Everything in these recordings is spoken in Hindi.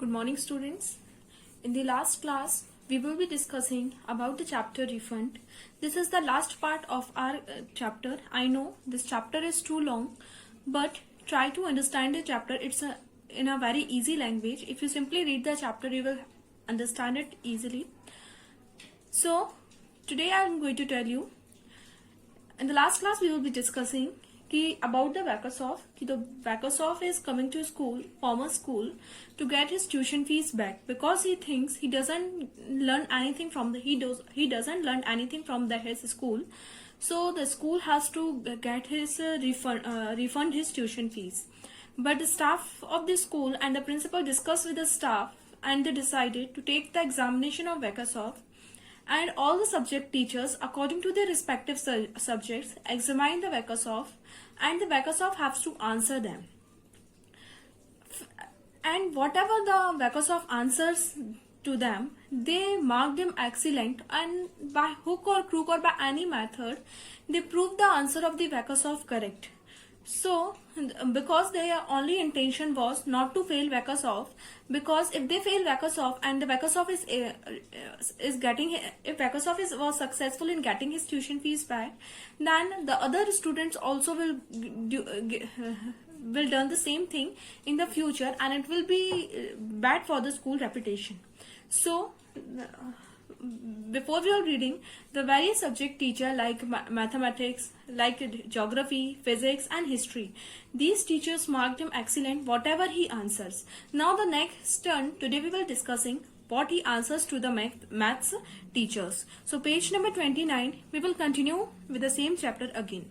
Good morning, students. In the last class, we will be discussing about the chapter refund. This is the last part of our chapter. I know this chapter is too long, but try to understand the chapter. It's in a very easy language. If you simply read the chapter, you will understand it easily. So, today I am going to tell you. In the last class, we will be discussing about the Vakasov. The Vakasov is coming to school, former school, to get his tuition fees back because he thinks he doesn't learn anything from he doesn't learn anything from his school. So the school has to get his refund his tuition fees. But the staff of the school and the principal discussed with the staff and they decided to take the examination of Vakasov. And all the subject teachers, according to their respective subjects, examine the Vakasov and the Vakasov has to answer them. And whatever the Vakasov answers to them, they marked him excellent, and by hook or crook or by any method, they proved the answer of the Vakasov correct. So, because their only intention was not to fail Vakasov, because if they fail Vakasov and the Vakasov was successful in getting his tuition fees back, then the other students also will done the same thing in the future, and it will be bad for the school reputation. So, before we are reading, the various subject teacher like mathematics, like geography, physics and history, these teachers marked him excellent whatever he answers. Now the next turn, today we will discussing what he answers to the maths teachers. So page number 29, we will continue with the same chapter again.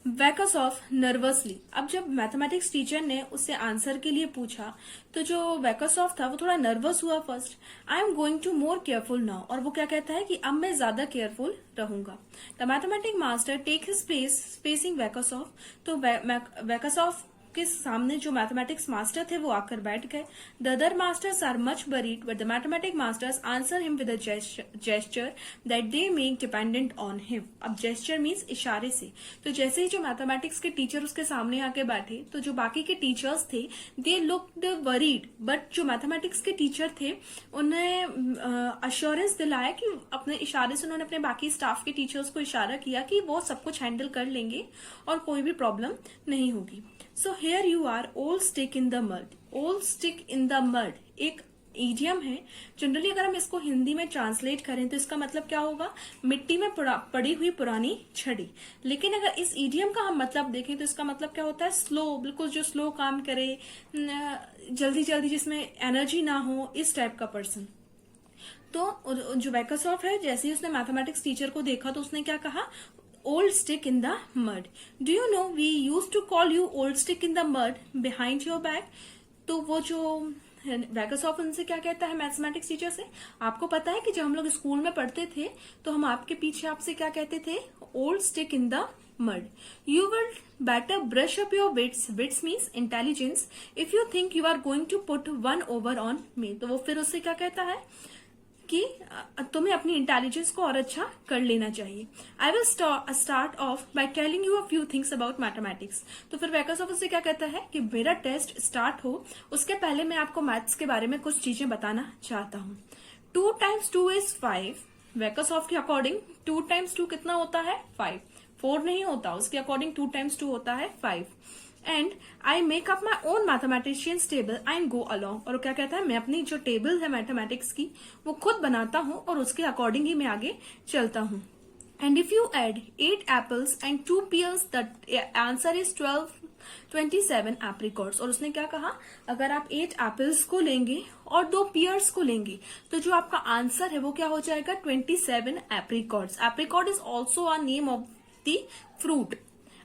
Vakasoff nervously, अब जब मैथमेटिक्स टीचर ने उससे आंसर के लिए पूछा तो जो वैकासॉफ था वो थोड़ा नर्वस हुआ first. I am going to more careful now, और वो क्या कहता है कि अब मैं ज्यादा केयरफुल रहूंगा. The mathematic master take his place facing Vakasoff, तो वैकासॉफ के सामने जो मैथमेटिक्स मास्टर थे वो आकर बैठ गए. The other masters are much worried but the mathematic masters answer him with a gesture that they make dependent on him. अब जेस्चर मीन्स इशारे से. तो जैसे ही जो मैथमेटिक्स के टीचर उसके सामने आके बैठे तो जो बाकी के टीचर्स थे दे लुक्ड वरीड, बट जो मैथमेटिक्स के टीचर थे उन्हें अश्योरेंस दिलाया कि अपने इशारे से उन्होंने अपने बाकी स्टाफ के टीचर्स को इशारा किया कि वो सब कुछ हैंडल कर लेंगे और कोई भी प्रॉब्लम नहीं होगी. So here you are, all stick in the mud. All stick in the mud एक इडियम है. जनरली अगर हम इसको हिंदी में ट्रांसलेट करें तो इसका मतलब क्या होगा, मिट्टी में पड़ी हुई पुरानी छड़ी. लेकिन अगर इस इडियम का हम मतलब देखें तो इसका मतलब क्या होता है, स्लो, बिल्कुल जो स्लो काम करे, जल्दी जल्दी, जिसमें एनर्जी ना हो, इस टाइप का पर्सन. तो जो वैकासॉफ है, जैसे ही उसने मैथमेटिक्स टीचर को देखा तो उसने क्या कहा, old stick in the mud. Do you know we used to call you old stick in the mud behind your back? तो वो जो वैकासॉफ उनसे क्या कहता है मैथमेटिक्स टीचर से, आपको पता है कि जब हम लोग स्कूल में पढ़ते थे तो हम आपके पीछे आपसे क्या कहते थे, old stick in the mud. You will better brush up your wits. Wits means intelligence. If you think you are going to put one over on me. तो वो फिर उससे क्या कहता है कि तुम्हें अपनी इंटेलिजेंस को और अच्छा कर लेना चाहिए. I will start of by telling you a few things about mathematics. तो फिर वैकासॉफ उससे क्या कहता है कि मेरा टेस्ट स्टार्ट हो उसके पहले मैं आपको मैथ्स के बारे में कुछ चीजें बताना चाहता हूँ. 2 times 2 is 5. वैकासॉफ के अकॉर्डिंग 2 times 2 कितना होता है, 5. 4 नहीं होता, उसके अकॉर्डिंग 2 times 2 होता है 5. And I make up my own mathematicians table and go along. और क्या कहता है, मैं अपनी जो टेबल है मैथमेटिक्स की वो खुद बनाता हूँ और उसके अकॉर्डिंग ही मैं आगे चलता हूँ. And if you add 8 apples and 2 pears the answer is 27 apricots. और उसने क्या कहा, अगर आप 8 एप्पल्स को लेंगे और 2 pears को लेंगे तो जो आपका आंसर है वो क्या हो जाएगा, 27 apricots. Apricot is also a name of the fruit.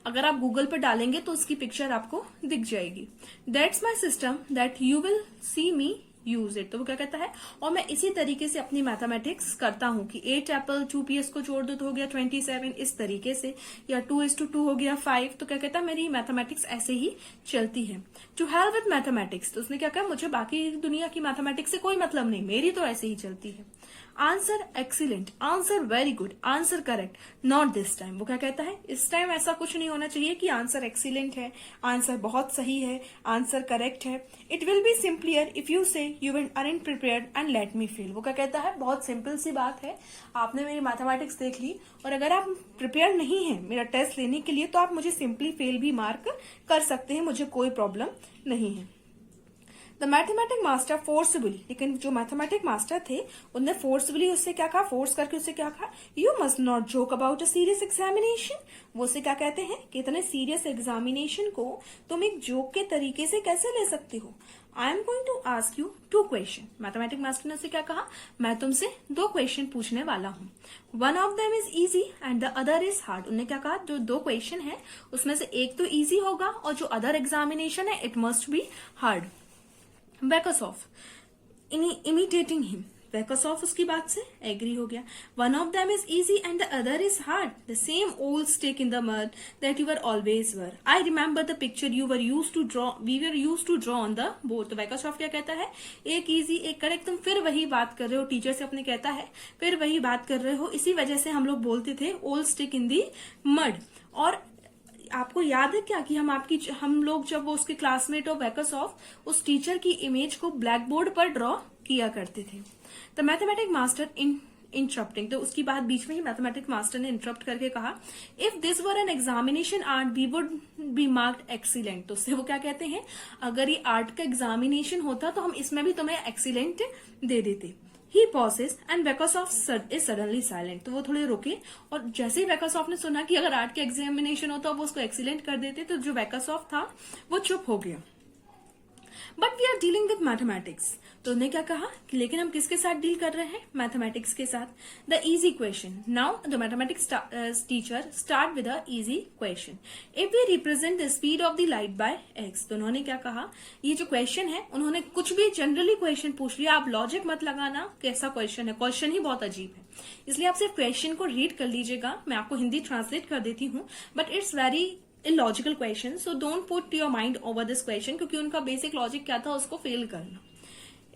अगर आप गूगल पर डालेंगे तो उसकी पिक्चर आपको दिख जाएगी. That's my system that you will see me use it. तो वो क्या कहता है, और मैं इसी तरीके से अपनी मैथमेटिक्स करता हूँ कि 8 एप्पल 2 PS को जोड़ दो तो हो गया 27, इस तरीके से, या 2:2 हो गया 5। तो क्या कहता है, मेरी मैथमेटिक्स ऐसे ही चलती है। टू हेल्प विथ मैथमेटिक्स, तो उसने क्या कहा, मुझे बाकी दुनिया की मैथमेटिक्स से कोई मतलब नहीं, मेरी तो ऐसे ही चलती है। Answer excellent, answer very good, answer correct, not this time. वो क्या कहता है, इस टाइम ऐसा कुछ नहीं होना चाहिए कि आंसर एक्सीलेंट है, आंसर बहुत सही है, आंसर करेक्ट है। It will be simplier if you say you aren't prepared and let me fail. वो क्या कहता है, बहुत सिंपल सी बात है, आपने मेरी मैथमेटिक्स देख ली और अगर आप प्रिपेयर नहीं है मेरा टेस्ट लेने के लिए तो आप मुझे सिंपली फेल भी मार्क कर सकते हैं, मुझे कोई प्रॉब्लम नहीं है। द मैथमेटिक मास्टर फोर्सबली, लेकिन जो मैथमेटिक मास्टर थे उनने फोर्सबली उससे क्या कहा, फोर्स करके उससे क्या कहा, you must not joke about a serious examination. वो उससे क्या कहते हैं कि इतने सीरियस एग्जामिनेशन को तुम एक जोक के तरीके से कैसे ले सकते हो। I am going to ask you 2 question. Mathematic master ने उससे क्या कहा, मैं तुमसे 2 क्वेश्चन पूछने वाला हूँ। One of them is easy and the other is hard. उन्होंने क्या कहा, जो 2 क्वेश्चन है उसमें से एक तो इजी होगा और जो अदर एग्जामिनेशन है it must be hard. Bekasov, imitating him. Bekasov उसकी बात से एग्री हो गया। One of them is easy and the other is hard. The same old stick in the mud that you were always were. I remember the picture you were used to draw. We were used to draw on the board. तो Bekasov क्या कहता है, एक इजी एक करेक्ट, तुम फिर वही बात कर रहे हो, टीचर से अपने कहता है फिर वही बात कर रहे हो, इसी वजह से हम लोग बोलते थे ओल्ड स्टिक इन दी मड। और आपको याद है क्या कि हम लोग जब वो उसके क्लासमेट और वेकसऑफ उस टीचर की इमेज को ब्लैक बोर्ड पर ड्रॉ किया करते थे। द मैथमेटिक मास्टर इंटरप्टिंग, तो उसकी बात बीच में ही मैथमेटिक मास्टर ने इंटरप्ट करके कहा, if this were an examination art we would be marked excellent. तो उससे वो क्या कहते हैं, अगर ये आर्ट का एग्जामिनेशन होता तो हम इसमें भी तुम्हें एक्सीलेंट दे देते। He pauses and Bekasov is suddenly silent. तो वो थोड़े रुके और जैसे ही Bekasov ने सुना कि अगर आर्ट के एग्जामिनेशन होता वो उसको एक्सीलेंट कर देते, तो जो Bekasov था वो चुप हो गया। But we are dealing with mathematics, तो उन्होंने क्या कहा कि लेकिन हम किसके साथ डील कर रहे हैं, मैथमेटिक्स के साथ। The easy question, now the mathematics teacher start with a easy question. If we represent the speed of the light by x, तो उन्होंने क्या कहा, ये जो क्वेश्चन है उन्होंने कुछ भी जनरली क्वेश्चन पूछ लिया, आप लॉजिक मत लगाना कैसा क्वेश्चन है, क्वेश्चन ही बहुत अजीब है, इसलिए आप सिर्फ क्वेश्चन को रीड कर लीजिएगा, मैं आपको हिंदी ट्रांसलेट कर देती हूँ, but it's very illogical question, so don't put your mind over this question, क्योंकि उनका बेसिक लॉजिक क्या था उसको फेल करना।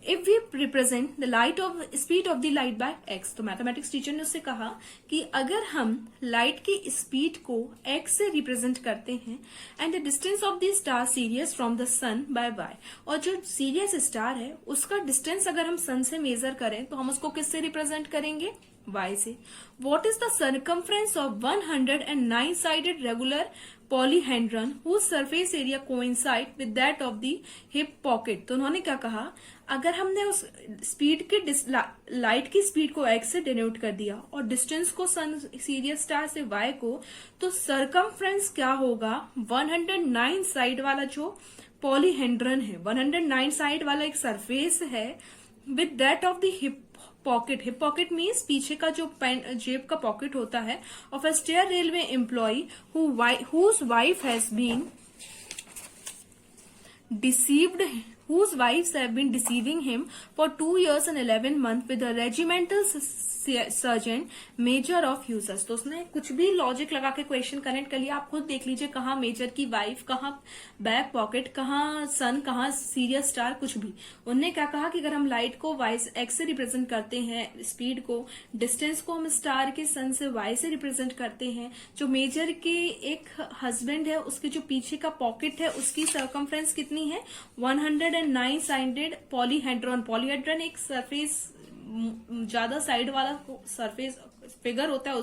If we represent the light of speed of the light by x, तो मैथमेटिक्स टीचर ने उससे कहा कि अगर हम लाइट की स्पीड को x से रिप्रेजेंट करते हैं and the distance of the star Sirius from the sun by y, और जो सीरियस स्टार है उसका डिस्टेंस अगर हम सन से मेजर करें तो हम उसको किससे रिप्रेजेंट करेंगे, y से। What is the circumference of 109 sided regular polyhedron whose surface area coincide with that of the hip pocket? तो उन्होंने क्या कहा, अगर हमने उस स्पीड के लाइट की स्पीड को x से डिनोट कर दिया और डिस्टेंस को सन सीरियस स्टार से y को, तो सरकमफ्रेंस क्या होगा, 109 साइड वाला जो पॉलीहेड्रन है, 109 साइड वाला एक सरफेस है with that of the hip pocket. Hip pocket means पीछे का जो जेब का पॉकेट होता है, of a stair railway employ whose wife has been deceived, whose wives have been deceiving him for 2 years and 11 months with a regimental sergeant measure of users. तो उसने कुछ भी लॉजिक लगा के क्वेश्चन कनेक्ट कर लिया, आप खुद देख लीजिए, कहाँ मेजर की वाइफ, कहाँ बैक पॉकेट, कहाँ सन, कहाँ सीरियस स्टार, कुछ भी। उन्होंने क्या कहा कि अगर हम लाइट को वाई एक्स से रिप्रेजेंट करते हैं, स्पीड को, डिस्टेंस को हम स्टार के सन से वाई से रिप्रेजेंट करते हैं, जो मेजर के एक हस्बैंड है उसके जो पीछे का पॉकेट है उसकी सर्कमफ्रेंस कितनी है, 109 साइडेड पॉलीहेड्रॉन। पॉलीहेड्रॉन एक सरफेस ज्यादा साइड वाला सरफेस फिगर होता है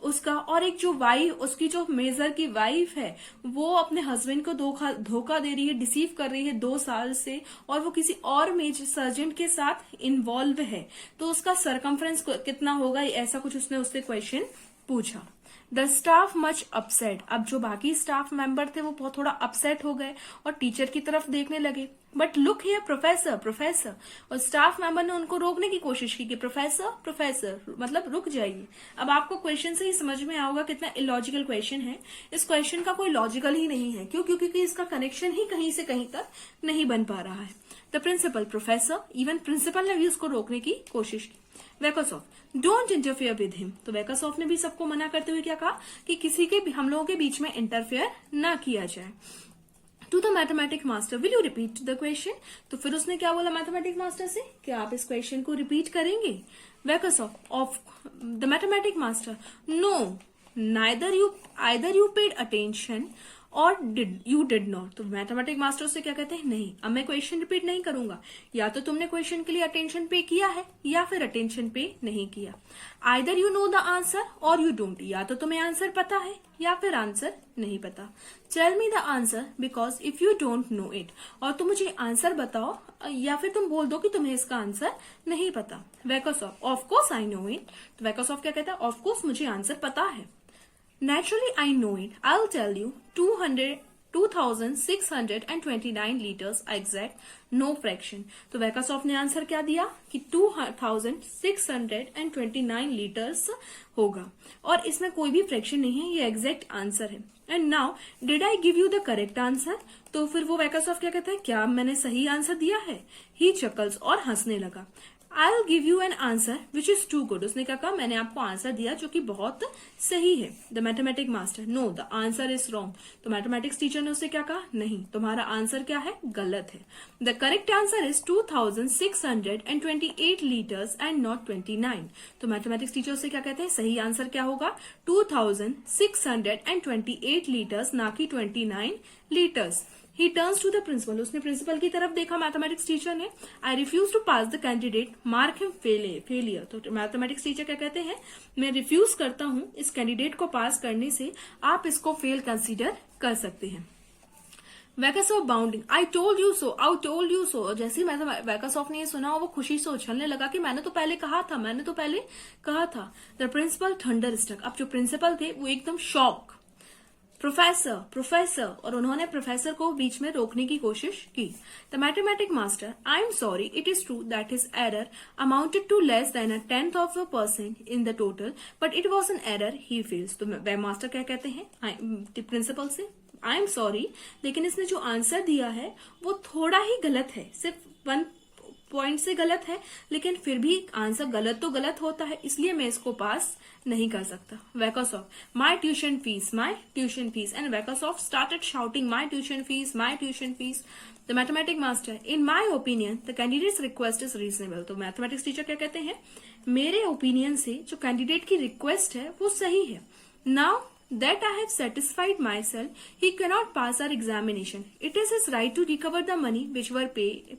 उसका और एक जो वाइफ, उसकी जो मेजर की वाइफ है वो अपने हस्बैंड को धोखा दे रही है, डिसीव कर रही है 2 साल से, और वो किसी और मेजर सर्जेंट के साथ इन्वॉल्व है, तो उसका सरकमफ्रेंस कितना होगा, ऐसा कुछ उसने उससे क्वेश्चन पूछा। द स्टाफ मच अपसेट, अब जो बाकी स्टाफ मेंबर थे वो बहुत थोड़ा अपसेट हो गए और टीचर की तरफ देखने लगे। But look here professor, professor, और स्टाफ मेंबर ने उनको रोकने की कोशिश की कि प्रोफेसर, प्रोफेसर, मतलब रुक जाइए। अब आपको क्वेश्चन से ही समझ में आओगा कितना इलॉजिकल क्वेश्चन है, इस क्वेश्चन का कोई लॉजिकल ही नहीं है। क्यों? क्योंकि इसका कनेक्शन ही कहीं से कहीं तक नहीं बन पा रहा है। The the principal professor, even principal ने भी उसको रोकने की कोशिश की। Vekasoff don't interfere with him, तो वेकासॉफ ने भी सबको मना करते हुए क्या कहा कि किसी के भी हम लोगों के बीच में इंटरफेयर ना किया जाए। To the mathematic master, will you repeat the question, तो फिर उसने क्या बोला मैथमेटिक मास्टर से, क्या आप इस क्वेश्चन को रिपीट करेंगे। Vakasoff of the mathematic master, no neither you either you paid attention और यू डिड नॉट, तो मैथमेटिक मास्टर से क्या कहते हैं, नहीं अब मैं क्वेश्चन रिपीट नहीं करूंगा, या तो तुमने क्वेश्चन के लिए अटेंशन पे किया है या फिर अटेंशन पे नहीं किया। Either you know the answer और यू डोंट, या तो तुम्हें आंसर पता है या फिर आंसर नहीं पता। Tell me the answer because if you don't know it, और तुम मुझे आंसर बताओ या फिर तुम बोल दो कि तुम्हें इसका आंसर नहीं पता। Vakasoff of course I know it, तो वेकासॉफ क्या कहता है, ऑफ कोर्स मुझे आंसर पता है। Naturally, I know it. I'll tell you. 2,629 liters exact, no fraction. तो वेकासॉफ ने आंसर क्या दिया कि 2,629 लीटर्स होगा और इसमें कोई भी फ्रैक्शन नहीं है, ये एग्जैक्ट आंसर है। And now did I give you the correct answer, तो फिर वो वेकासॉफ क्या कहता है, क्या मैंने सही आंसर दिया है। ही चकल्स, और हंसने लगा। I'll give you an answer which is too good. उसने क्या कहा, मैंने आपको आंसर दिया जो कि बहुत सही है। The mathematic master, no, the answer is wrong. तो मैथमेटिक्स टीचर ने उससे क्या कहा, नहीं तुम्हारा आंसर क्या है, गलत है। The correct answer is 2,628 liters and not 29. तो मैथमेटिक्स टीचर उससे क्या कहते हैं, सही आंसर क्या होगा, 2,628 लीटर्स, ना कि 29 litres. He turns to the principal, उसने प्रिंसिपल की तरफ देखा मैथमेटिक्स टीचर ने। I refuse to pass the candidate, mark him failure. तो मैथमेटिक्स टीचर क्या कहते हैं, मैं रिफ्यूज करता हूं इस कैंडिडेट को पास करने से, आप इसको फेल कंसीडर कर सकते हैं। Vakasoff bounding, I told you so, I told you so, जैसे ही वेकासॉफ ने ये सुना वो खुशी से उछलने लगा कि मैंने तो पहले कहा था, मैंने तो पहले कहा था। द प्रिंसिपल थंडर स्ट्रक, अब जो प्रिंसिपल थे वो एकदम शॉक। प्रोफेसर प्रोफेसर, और उन्होंने प्रोफेसर को बीच में रोकने की कोशिश की। The mathematic master, I am sorry, it is true that his error amounted to less than 1/10% in the total, but it was an error, he feels. तो वेब मास्टर क्या कहते हैं प्रिंसिपल से, आई एम सॉरी, लेकिन इसने जो आंसर दिया है वो थोड़ा ही गलत है, सिर्फ 1 पॉइंट से गलत है, लेकिन फिर भी आंसर गलत तो गलत होता है, इसलिए मैं इसको पास नहीं कर सकता। Vakasoff, my tuition fees, and Vakasoff started shouting my tuition fees. The mathematic master, in my opinion the candidates request is reasonable. तो मैथमेटिक्स टीचर क्या कहते हैं, मेरे ओपिनियन से जो कैंडिडेट की रिक्वेस्ट है वो सही है। Now that I have satisfied myself, he cannot pass our examination. It is his right to recover the money which were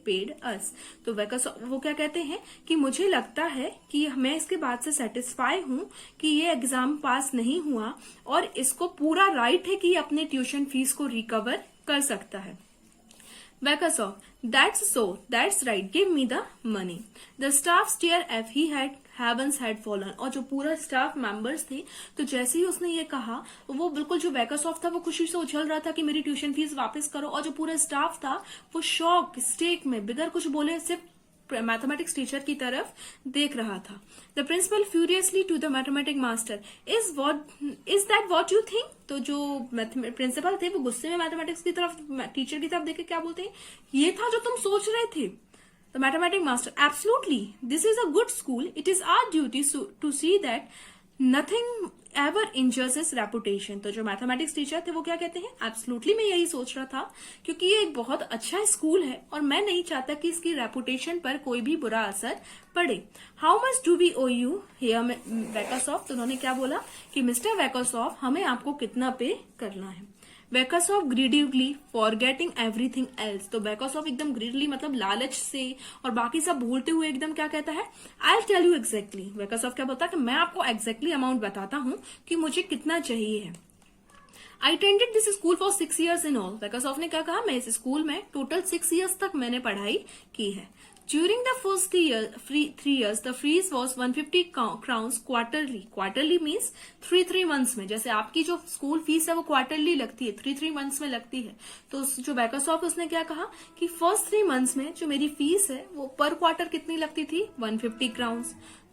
paid us. तो वो क्या कहते हैं कि मुझे लगता है कि मैं इसके बाद से सेटिस्फाई हूं कि ये एग्जाम पास नहीं हुआ और इसको पूरा राइट है कि अपने ट्यूशन फीस को रिकवर कर सकता है। Vecasoff, that's so, that's right, give me the money. The staff stare as he had heavens had fallen. और जो पूरा स्टाफ मेंबर्स थे, तो जैसे ही उसने ये कहा, वो बिल्कुल जो वेकासॉफ था वो खुशी से उछल रहा था कि मेरी ट्यूशन फीस वापस करो, और जो पूरा स्टाफ था वो शॉक स्टेक में बिगर कुछ बोले सिर्फ मैथमेटिक्स टीचर की तरफ देख रहा था। The principal furiously to the mathematic master, is that what you think. तो जो प्रिंसिपल थे वो गुस्से में मैथमेटिक्स की तरफ टीचर की तरफ देख के क्या बोलते हैं, ये था जो तुम सोच रहे थे। The mathematic master, absolutely, this is a good school, it is our duty to see that nothing ever injures his reputation. तो जो मैथमेटिक्स टीचर थे वो क्या कहते हैं, एब्सोल्युटली मैं यही सोच रहा था क्योंकि ये एक बहुत अच्छा स्कूल है और मैं नहीं चाहता कि इसकी रेपुटेशन पर कोई भी बुरा असर पड़े। How much do we owe you here Vakasoff. तो उन्होंने क्या बोला कि मिस्टर वेकासॉफ, हमें आपको कितना पे करना है। वेकासॉफ ग्रीडिवली फॉरगेटिंग एवरीथिंग एल्स। तो वेकासॉफ एकदम ग्रीडली मतलब लालच से और बाकी सब भूलते हुए एकदम क्या कहता है, आई टेल यू एग्जैक्टली। वेकासॉफ क्या बोलता है कि मैं आपको एग्जैक्टली अमाउंट बताता हूं कि मुझे कितना चाहिए है। I attended this school for 6 years in all. Vakasoff ने क्या कहा, मैं इस स्कूल में टोटल 6 years तक मैंने पढ़ाई की है। During the first 3 years, the fees was 150 crowns quarterly. Quarterly means 3 months में, जैसे आपकी जो स्कूल फीस है वो क्वार्टरली लगती है, 3 months में लगती है। तो जो वेकासॉफ उसने क्या कहा कि फर्स्ट 3 months में जो मेरी फीस है वो पर क्वार्टर कितनी लगती थी, 150 crowns।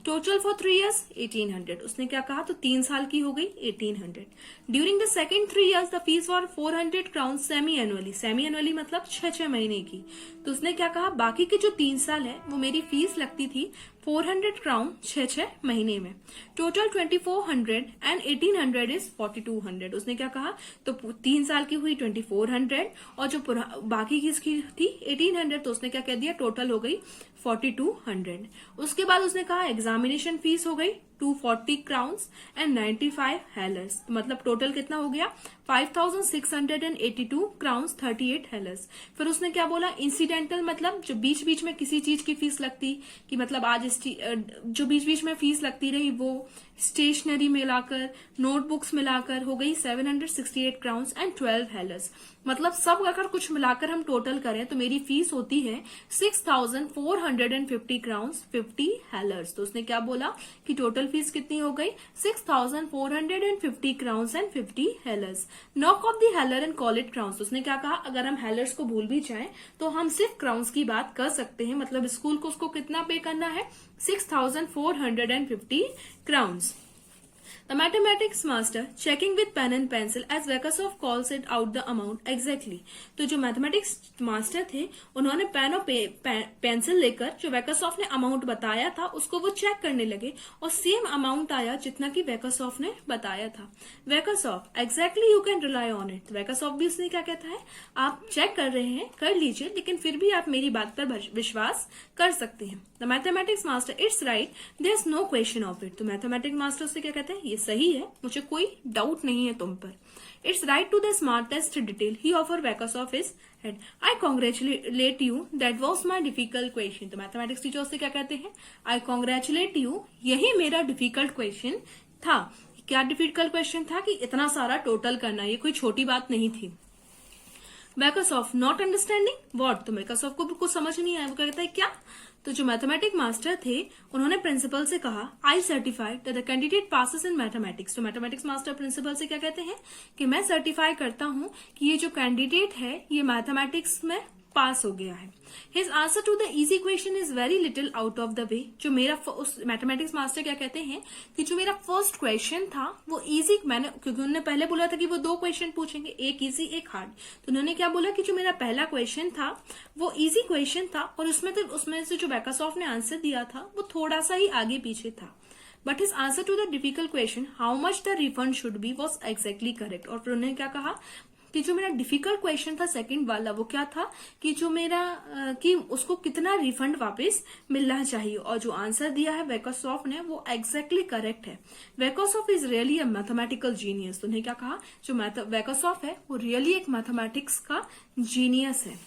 Total for 3 years 1800। उसने क्या कहा, तो 3 साल की हो गई 1800। During the second 3 years the fees for 400 crown semi annually. Semi annually मतलब 6 महीने की। तो उसने क्या कहा, बाकी के जो 3 साल है वो मेरी फीस लगती थी 400 क्राउन 6 महीने में। Total 2400 and 1800 is 4200। उसने क्या कहा, तो 3 साल की हुई 2400 और जो बाकी की इसकी थी 1800, तो उसने क्या कह दिया, टोटल हो गई 4200। उसके बाद उसने कहा एग्जामिनेशन फीस हो गई 240 क्राउन्स एंड 95 हेलर्स। मतलब टोटल कितना हो गया, 5682 क्राउन्स 38 हेलर्स। फिर उसने क्या बोला, इंसिडेंटल मतलब जो बीच बीच में किसी चीज की फीस लगती, कि मतलब आज जो बीच बीच में फीस लगती रही वो स्टेशनरी मिलाकर, नोटबुक्स मिलाकर हो गई 768 क्राउन्स एंड 12 हेलर्स। मतलब सब अगर कुछ मिलाकर हम टोटल करें तो मेरी फीस होती है 6450 क्राउन्स 50 हेलर्स। तो उसने क्या बोला कि टोटल फीस कितनी हो गई, 6450 crowns and 50 healers. Knock off the हेलर and call it crowns. उसने क्या कहा, अगर हम हेलर्स को भूल भी जाएं तो हम सिर्फ क्राउन्स की बात कर सकते हैं। मतलब स्कूल को उसको कितना पे करना है, 6450 crowns. The mathematics master checking with pen and pencil as Vekasov calls it out the amount exactly। तो जो मैथमेटिक्स मास्टर थे उन्होंने पेन और पेंसिल लेकर जो वेकासॉफ ने अमाउंट बताया था उसको वो चेक करने लगे और सेम अमाउंट आया जितना कि वेकासॉफ ने बताया था। Vekasov exactly you can rely on it. Vekasov भी उसने क्या कहता है, आप चेक कर रहे हैं कर लीजिए, लेकिन फिर भी आप मेरी बात पर विश्वास कर सकते हैं। The mathematics master it's right there is no question of it. तो मैथमेटिक्स मास्टर से क्या कहते हैं, ये सही है, मुझे कोई डाउट नहीं है तुम पर। It's right to the smartest detail he offer Vekasov is head. I congratulate you that was my difficult question. तो मैथमेटिक्स टीचर से क्या कहते हैं, आई कॉन्ग्रेचुलेट यू, यही मेरा डिफिकल्ट क्वेश्चन था। क्या डिफिकल्ट क्वेश्चन था, कि इतना सारा टोटल करना, ये कोई छोटी बात नहीं थी। वेकासॉफ नॉट अंडरस्टैंडिंग व्हाट। तो वेकासॉफ को भी कुछ समझ नहीं आया, वो कहता है क्या। तो जो मैथमेटिक मास्टर थे उन्होंने प्रिंसिपल से कहा, आई certified that the candidate passes in mathematics. तो मैथमेटिक्स मास्टर प्रिंसिपल से क्या कहते हैं कि मैं सर्टिफाई करता हूं कि ये जो कैंडिडेट है ये मैथमेटिक्स में पास हो गया है। His answer to the easy question is very little out of the way. जो मेरा उस मैथमेटिक्स मास्टर क्या कहते हैं कि जो मेरा फर्स्ट क्वेश्चन था वो इजी, मैंने क्योंकि उन्होंने पहले बोला था कि वो 2 क्वेश्चन पूछेंगे, एक इजी एक हार्ड। तो उन्होंने क्या बोला कि जो मेरा पहला क्वेश्चन था वो इजी क्वेश्चन था और उसमें से जो वेकासॉफ ने आंसर दिया था वो थोड़ा सा ही आगे पीछे था। But his answer to the difficult question how much the refund should be was exactly correct. और फिर उन्होंने क्या कहा कि जो मेरा डिफिकल्ट क्वेश्चन था सेकंड वाला, वो क्या था कि जो मेरा कि उसको कितना रिफंड वापस मिलना चाहिए, और जो आंसर दिया है वेकासॉफ ने वो एग्जैक्टली करेक्ट है। Vekasov is really a mathematical genius. तो उन्हें क्या कहा, जो वेकासॉफ है वो रियली एक मैथमेटिक्स का जीनियस है।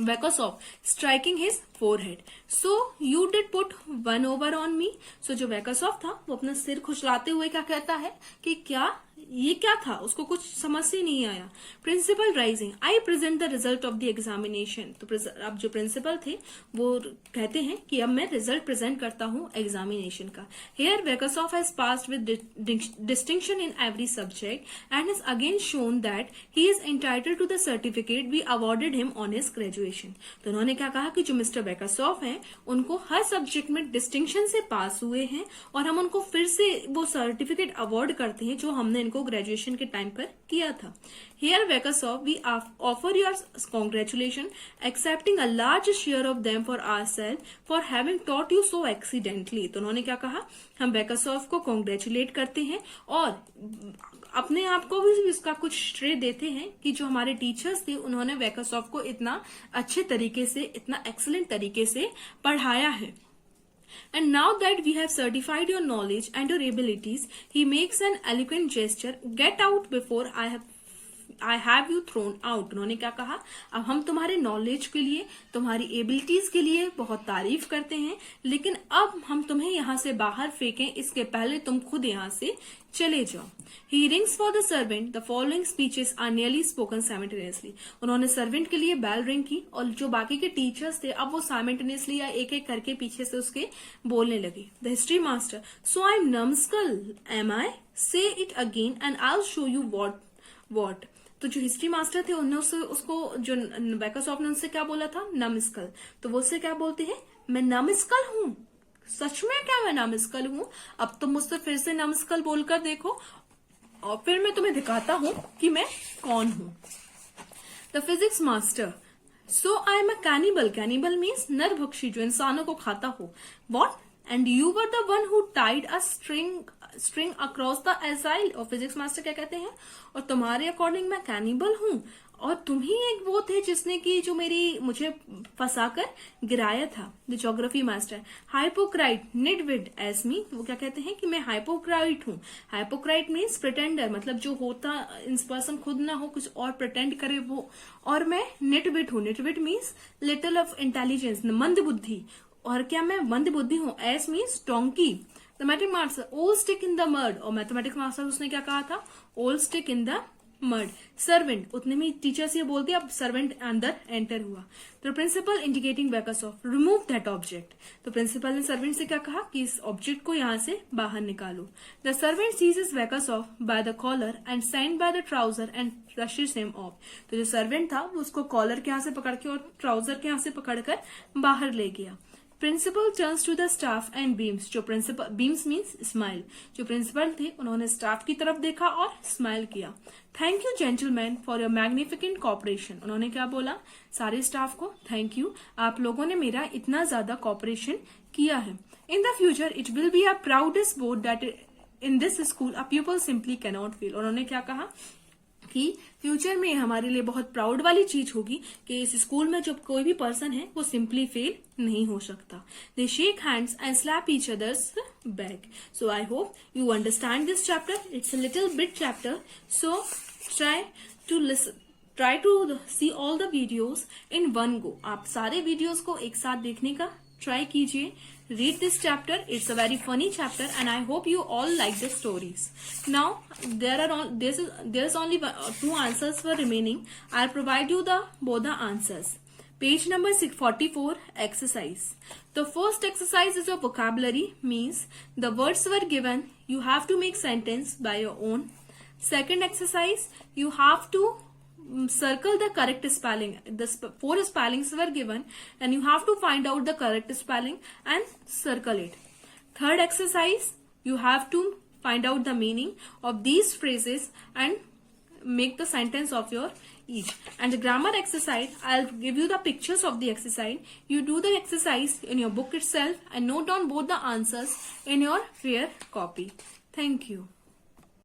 Vekasov striking his forehead, so you did put 1 over on me। सो जो वेकासॉफ था वो अपना सिर खुजलाते हुए क्या कहता है कि क्या ये क्या था, उसको कुछ समझ से नहीं आया। Principal rising, I present the result of the examination. तो अब जो प्रिंसिपल थे वो कहते हैं कि अब मैं रिजल्ट प्रेजेंट करता हूँ एग्जामिनेशन का। Here Vekasov has passed with distinction in every subject and has again shone that he is entitled to the certificate we awarded him on his graduation. तो उन्होंने क्या कहा कि जो मिस्टर वेकासॉफ हैं उनको हर सब्जेक्ट में डिस्टिंक्शन से पास हुए हैं और हम उनको फिर से वो सर्टिफिकेट अवार्ड करते हैं जो हमने इनको ग्रेजुएशन के टाइम पर किया था। Here Vekasoff, we offer your congratulations, accepting a large share of them for ourselves for having taught you so accidentally। तो उन्होंने क्या कहा, हम वेकासॉफ को कॉन्ग्रेचुलेट करते हैं और अपने आप को भी इसका कुछ श्रेय देते हैं कि जो हमारे टीचर्स थे उन्होंने वेकासॉफ को इतना अच्छे तरीके से, इतना एक्सीलेंट तरीके से पढ़ाया है। And now that we have certified your knowledge and your abilities, he makes an eloquent gesture, get out before I have you thrown out। उन्होंने क्या कहा, अब हम तुम्हारे नॉलेज के लिए, तुम्हारी एबिलिटीज के लिए बहुत तारीफ करते हैं, लेकिन अब हम तुम्हें यहाँ से बाहर फेंकें इसके पहले तुम खुद यहाँ से चले जाओ। He rings for the servant, the following speeches are nearly spoken simultaneously। उन्होंने सर्वेंट के लिए बेल रिंग की और जो बाकी के टीचर्स थे अब वो साइमल्टेनियसली या एक एक करके पीछे से उसके बोलने लगे। The history master, so I am नमस्कल am I, say it again and I will show you what. तो जो हिस्ट्री मास्टर थे उन्होंने उसको जो वेकासॉफ ने उनसे क्या बोला था, नमस्कल। तो वो उससे क्या बोलते हैं, मैं नमस्कल हूं। सच में क्या मैं नमस्कल हूँ? अब तुम मुझसे फिर से नमस्कल बोलकर देखो और फिर मैं तुम्हें दिखाता हूँ कि मैं कौन हूँ। The physics master, so I am a cannibal. Cannibal means नरभक्षी, जो इंसानों को खाता हो। What? And you were the one who tied a string across the aisle. और फिजिक्स मास्टर क्या कहते हैं, और तुम्हारे अकॉर्डिंग मैं कैनिबल हूँ और तुम ही एक वो थे जिसने की जो मुझे फंसाकर गिराया था। द ज्योग्राफी मास्टर, हाइपोक्राइट निडविड एस मी। वो क्या कहते हैं कि मैं हाइपोक्राइट हूँ। हाइपोक्राइट मीन्स प्रिटेंडर, मतलब जो होता इन पर्सन खुद ना हो, कुछ और प्रिटेंड करे वो। और मैं निटविट हूँ। Nitwit means little of intelligence, मंद बुद्धि। और क्या मैं मंद बुद्धि हूँ? Ass means donkey. Mathematic master, old stick in the mud. और मैथमेटिक मास्टर उसने क्या कहा था? Old stick in the mud. Servant, उतने में टीचर्स ये बोलते अब सर्वेंट अंदर एंटर हुआ। तो principal indicating Backus off, remove that object. तो प्रिंसिपल ने सर्वेंट से क्या कहा कि इस ऑब्जेक्ट को यहाँ से बाहर निकालो। The servant seizes Backus off by the collar and send by the trousers and rushes him off. तो जो सर्वेंट था वो उसको कॉलर के यहाँ से पकड़ के और ट्राउजर के यहाँ से पकड़कर बाहर ले गया। Principal turns to the staff and beams. जो प्रिंसिपल, बीम्स मीन्स स्माइल, जो प्रिंसिपल थे उन्होंने स्टाफ की तरफ देखा और स्माइल किया। Thank you gentleman for your magnificent cooperation. उन्होंने क्या बोला? सारे स्टाफ को थैंक यू, आप लोगों ने मेरा इतना ज्यादा कॉपरेशन किया है। In the future it will be a proudest board that in this school a people simply cannot fail. उन्होंने क्या कहा कि फ्यूचर में हमारे लिए बहुत प्राउड वाली चीज होगी कि इस स्कूल में जब कोई भी पर्सन है वो सिंपली फेल नहीं हो सकता। They shake hands and slap each others back. So I hope you understand this chapter. It's a little bit chapter, so try to see all the videos in one go. आप सारे वीडियोज को एक साथ देखने का ट्राई कीजिए। Read this chapter. It's a very funny chapter, and I hope you all like the stories. Now there's only two answers were remaining. I'll provide you both the answers. Page number 644, exercise. The first exercise is a vocabulary, means the words were given. You have to make sentence by your own. Second exercise, you have to circle the correct spelling. The four spellings were given and you have to find out the correct spelling and circle it. Third exercise, you have to find out the meaning of these phrases and make the sentence of your each. And the grammar exercise, I'll give you the pictures of the exercise. You do the exercise in your book itself and note down both the answers in your fair copy. Thank you.